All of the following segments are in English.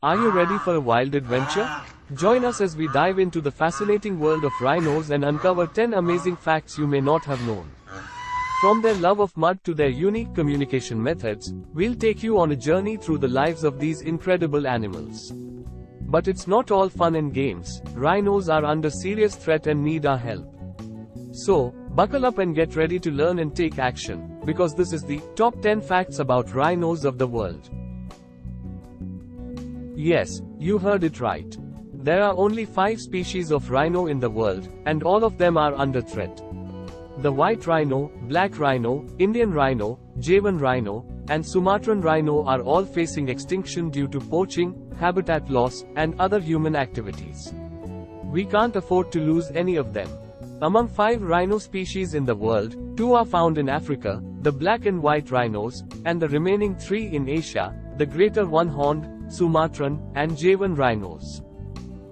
Are you ready for a wild adventure? Join us as we dive into the fascinating world of rhinos and uncover 10 amazing facts you may not have known. From their love of mud to their unique communication methods, we'll take you on a journey through the lives of these incredible animals. But it's not all fun and games. Rhinos are under serious threat and need our help. So, buckle up and get ready to learn and take action, because this is the top 10 facts about rhinos of the world. Yes, you heard it right. There are only 5 species of rhino in the world, and all of them are under threat. The white rhino, black rhino, Indian rhino, Javan rhino, and Sumatran rhino are all facing extinction due to poaching, habitat loss, and other human activities. We can't afford to lose any of them. Among 5 rhino species in the world, 2 are found in Africa, the black and white rhinos, and the remaining 3 in Asia, the greater one-horned, Sumatran, and Javan rhinos.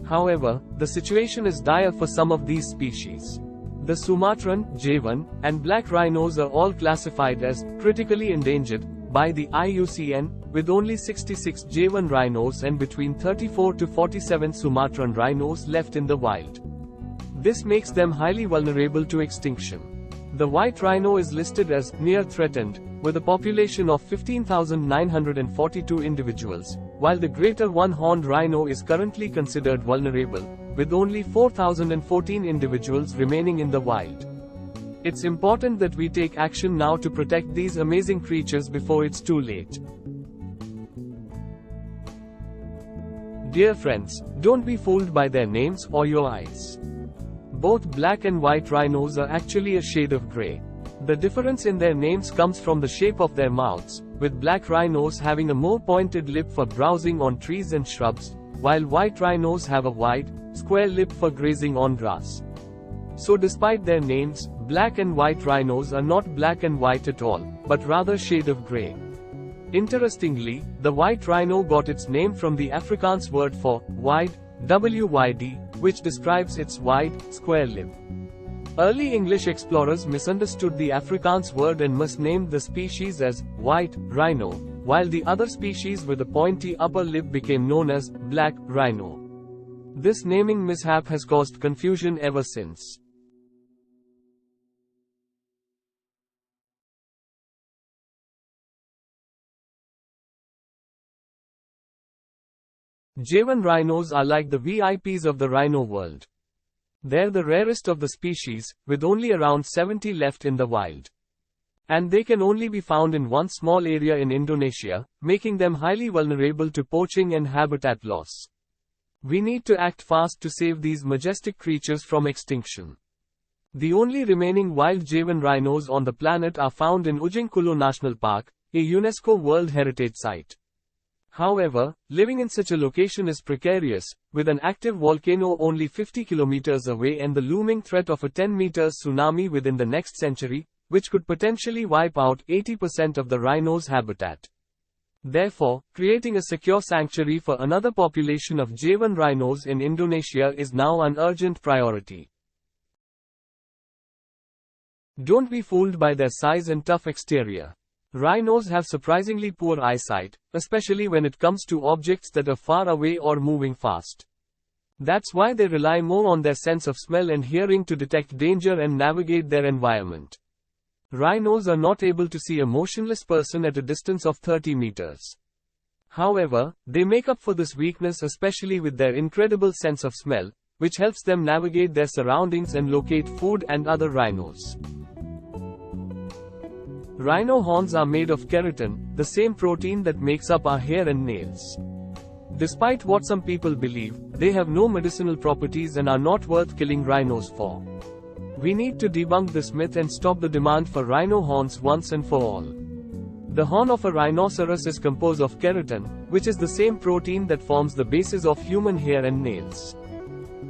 However, the situation is dire for some of these species. The Sumatran, Javan, and black rhinos are all classified as critically endangered by the IUCN, with only 66 Javan rhinos and between 34 to 47 Sumatran rhinos left in the wild. This makes them highly vulnerable to extinction. The white rhino is listed as near threatened, with a population of 15,942 individuals, while the greater one-horned rhino is currently considered vulnerable, with only 4,014 individuals remaining in the wild. It's important that we take action now to protect these amazing creatures before it's too late. Dear friends, don't be fooled by their names or your eyes. Both black and white rhinos are actually a shade of gray. The difference in their names comes from the shape of their mouths, with black rhinos having a more pointed lip for browsing on trees and shrubs, while white rhinos have a wide, square lip for grazing on grass. So despite their names, black and white rhinos are not black and white at all, but rather shade of gray. Interestingly, the white rhino got its name from the Afrikaans word for wide, WYD, which describes its wide, square lip. Early English explorers misunderstood the Afrikaans word and misnamed the species as white rhino, while the other species with a pointy upper lip became known as black rhino. This naming mishap has caused confusion ever since. Javan rhinos are like the VIPs of the rhino world. They're the rarest of the species, with only around 70 left in the wild. And they can only be found in one small area in Indonesia, making them highly vulnerable to poaching and habitat loss. We need to act fast to save these majestic creatures from extinction. The only remaining wild Javan rhinos on the planet are found in Ujung Kulon National Park, a UNESCO World Heritage Site. However, living in such a location is precarious, with an active volcano only 50 kilometers away and the looming threat of a 10 meters tsunami within the next century, which could potentially wipe out 80% of the rhino's habitat. Therefore, creating a secure sanctuary for another population of Javan rhinos in Indonesia is now an urgent priority. Don't be fooled by their size and tough exterior. Rhinos have surprisingly poor eyesight, especially when it comes to objects that are far away or moving fast. That's why they rely more on their sense of smell and hearing to detect danger and navigate their environment. Rhinos are not able to see a motionless person at a distance of 30 meters. However, they make up for this weakness especially with their incredible sense of smell, which helps them navigate their surroundings and locate food and other rhinos. Rhino horns are made of keratin, the same protein that makes up our hair and nails. Despite what some people believe, they have no medicinal properties and are not worth killing rhinos for. We need to debunk this myth and stop the demand for rhino horns once and for all. The horn of a rhinoceros is composed of keratin, which is the same protein that forms the basis of human hair and nails.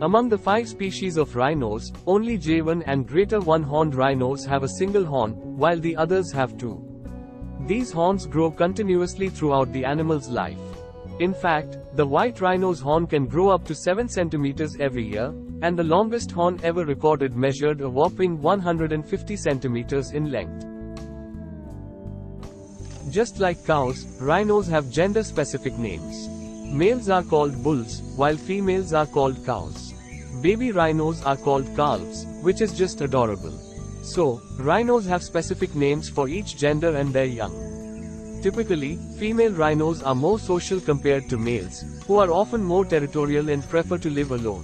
Among the 5 species of rhinos, only Javan and greater one-horned rhinos have a single horn, while the others have 2. These horns grow continuously throughout the animal's life. In fact, the white rhino's horn can grow up to 7 centimeters every year, and the longest horn ever recorded measured a whopping 150 centimeters in length. Just like cows, rhinos have gender-specific names. Males are called bulls, while females are called cows. Baby rhinos are called calves, which is just adorable. So, rhinos have specific names for each gender and their young. Typically, female rhinos are more social compared to males, who are often more territorial and prefer to live alone.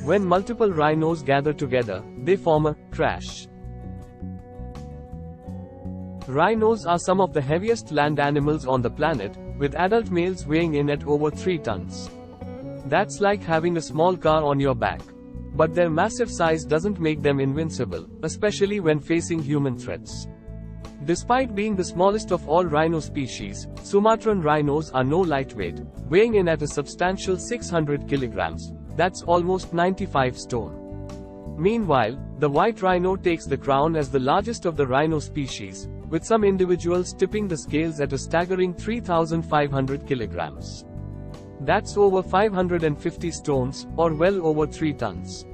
When multiple rhinos gather together, they form a crash. Rhinos are some of the heaviest land animals on the planet, with adult males weighing in at over 3 tons. That's like having a small car on your back. But their massive size doesn't make them invincible, especially when facing human threats. Despite being the smallest of all rhino species, Sumatran rhinos are no lightweight, weighing in at a substantial 600 kilograms. That's almost 95 stone. Meanwhile, the white rhino takes the crown as the largest of the rhino species, with some individuals tipping the scales at a staggering 3,500 kilograms. That's over 550 stones, or well over 3 tons.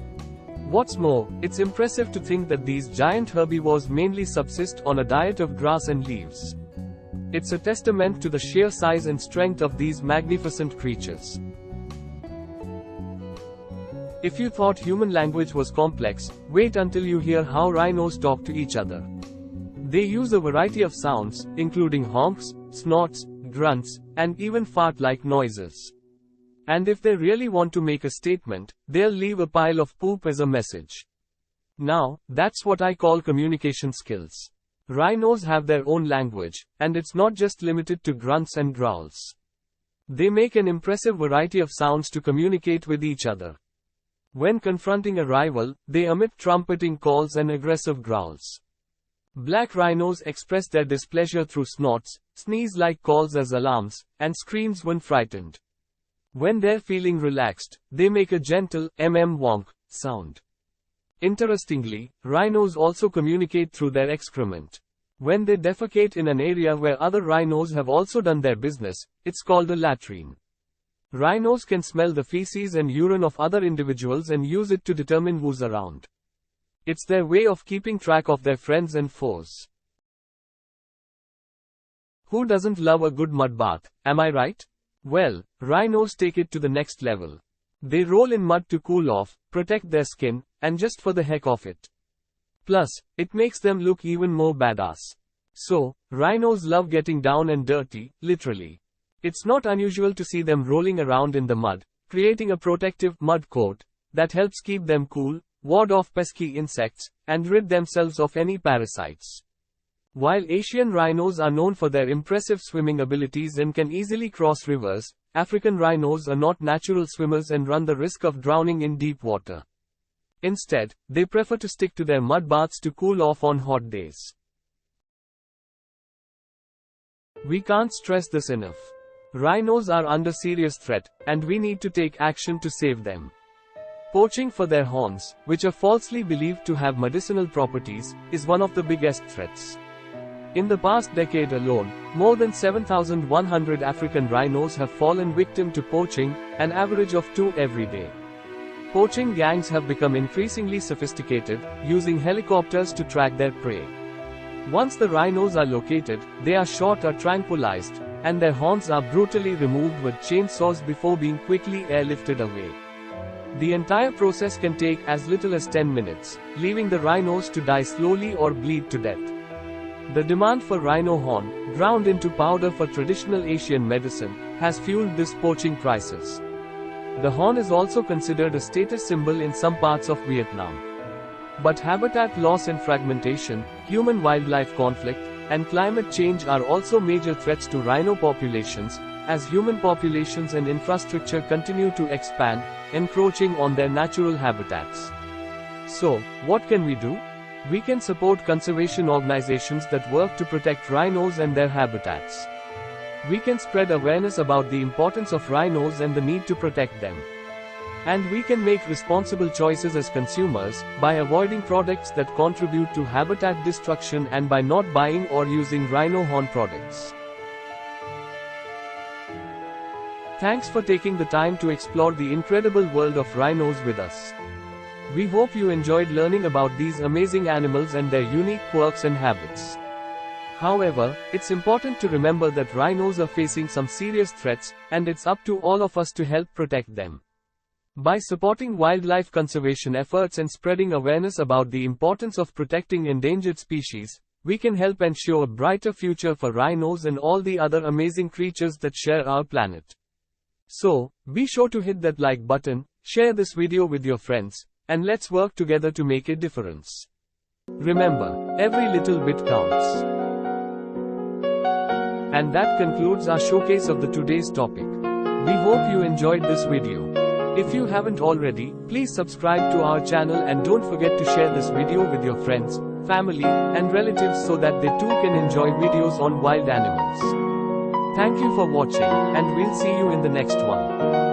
What's more, it's impressive to think that these giant herbivores mainly subsist on a diet of grass and leaves. It's a testament to the sheer size and strength of these magnificent creatures. If you thought human language was complex, wait until you hear how rhinos talk to each other. They use a variety of sounds, including honks, snorts, grunts, and even fart-like noises. And if they really want to make a statement, they'll leave a pile of poop as a message. Now, that's what I call communication skills. Rhinos have their own language, and it's not just limited to grunts and growls. They make an impressive variety of sounds to communicate with each other. When confronting a rival, they emit trumpeting calls and aggressive growls. Black rhinos express their displeasure through snorts, sneeze-like calls as alarms, and screams when frightened. When they're feeling relaxed, they make a gentle wonk sound. Interestingly, rhinos also communicate through their excrement. When they defecate in an area where other rhinos have also done their business, it's called a latrine. Rhinos can smell the feces and urine of other individuals and use it to determine who's around. It's their way of keeping track of their friends and foes. Who doesn't love a good mud bath, am I right? Well, rhinos take it to the next level. They roll in mud to cool off, protect their skin, and just for the heck of it. Plus, it makes them look even more badass. So, rhinos love getting down and dirty, literally. It's not unusual to see them rolling around in the mud, creating a protective mud coat that helps keep them cool, ward off pesky insects, and rid themselves of any parasites. While Asian rhinos are known for their impressive swimming abilities and can easily cross rivers, African rhinos are not natural swimmers and run the risk of drowning in deep water. Instead, they prefer to stick to their mud baths to cool off on hot days. We can't stress this enough. Rhinos are under serious threat, and we need to take action to save them. Poaching for their horns, which are falsely believed to have medicinal properties, is one of the biggest threats. In the past decade alone, more than 7,100 African rhinos have fallen victim to poaching, an average of 2 every day. Poaching gangs have become increasingly sophisticated, using helicopters to track their prey. Once the rhinos are located, they are shot or tranquilized, and their horns are brutally removed with chainsaws before being quickly airlifted away. The entire process can take as little as 10 minutes, leaving the rhinos to die slowly or bleed to death. The demand for rhino horn, ground into powder for traditional Asian medicine, has fueled this poaching crisis. The horn is also considered a status symbol in some parts of Vietnam. But habitat loss and fragmentation, human-wildlife conflict, and climate change are also major threats to rhino populations, as human populations and infrastructure continue to expand, encroaching on their natural habitats. So, what can we do? We can support conservation organizations that work to protect rhinos and their habitats. We can spread awareness about the importance of rhinos and the need to protect them. And we can make responsible choices as consumers, by avoiding products that contribute to habitat destruction and by not buying or using rhino horn products. Thanks for taking the time to explore the incredible world of rhinos with us. We hope you enjoyed learning about these amazing animals and their unique quirks and habits. However, it's important to remember that rhinos are facing some serious threats, and it's up to all of us to help protect them. By supporting wildlife conservation efforts and spreading awareness about the importance of protecting endangered species, we can help ensure a brighter future for rhinos and all the other amazing creatures that share our planet. So, be sure to hit that like button, share this video with your friends, and let's work together to make a difference. Remember, every little bit counts. And that concludes our showcase of the today's topic. We hope you enjoyed this video. If you haven't already, please subscribe to our channel and don't forget to share this video with your friends, family, and relatives so that they too can enjoy videos on wild animals. Thank you for watching, and we'll see you in the next one.